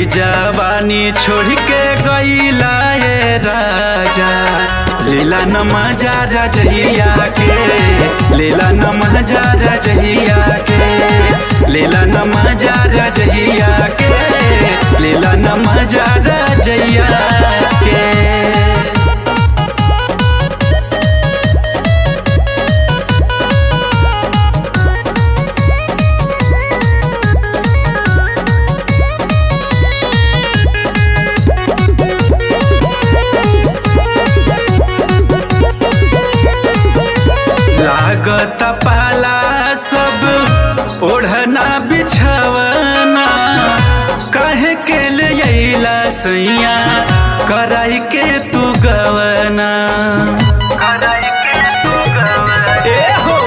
जवानी छोड़ के गईला ये राजा, लीला न मजा रजैया के, लीला न मजा रजैया के, लीला न मजा रजैया के, लीला न मजा रजैया के। लागत पाला सब ओढ़ना बिछवना, काहे के ले अइला सैया कराई के तू गवना। ए हो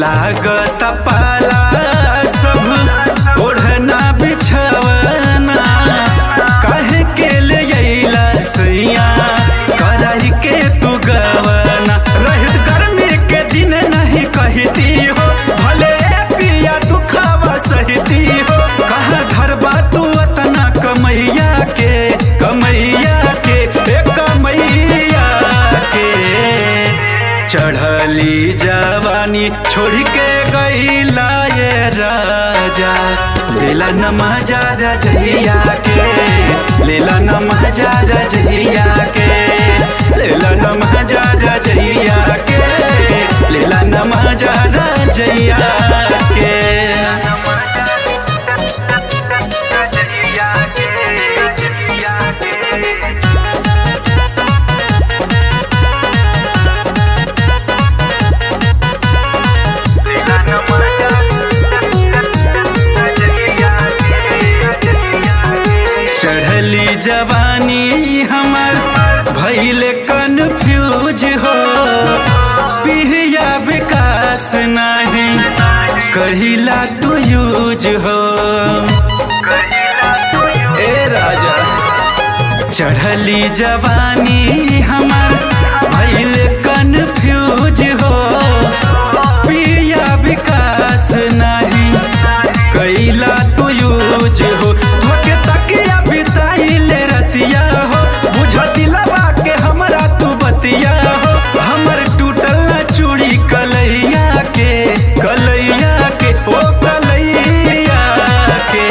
लागत पाला सब ओढ़ना बिछवना, काहे के ले अइला सैया कराई के तू गवना। रहित गर्मी के दिन नहीं कहती हो, भले पिया दुखावा सहती हो, कहाँ धरबा तू अतना कमैया के, कमैया के, कमैया के। चढ़ली जवानी छोड़ के गईला ये राजा, लीला न मजा रजैया के, लीला न मजा रजैया के, लीला न मजा रजैया के, लीला न मजा रजैया के। चढ़ली जवानी हमर भइले कन्फ्यूज हो, पिया विकास नहीं कहिला तू यूज हो। ए राजा चढ़ली जवानी हमर भइले कन्फ्यूज हो, पिया विकास नहीं कहिला तू यूज हो। धोके तकिया बिताइले रतिया हो, बुझती लबा के हमरा तू बतिया हो, हमर टूटल न चूड़ी कलैया के, कलैया के, ओ कलैया के।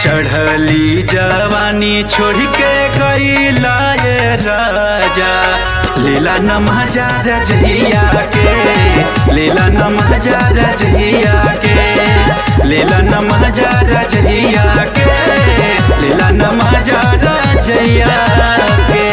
चढ़ली जवानी छोड़ के गईला ये राजा, लीला न मजा रजैया के, लीला न मजा रजैया के, लीला न मजा रजैया के, लीला न मजा रजैया के।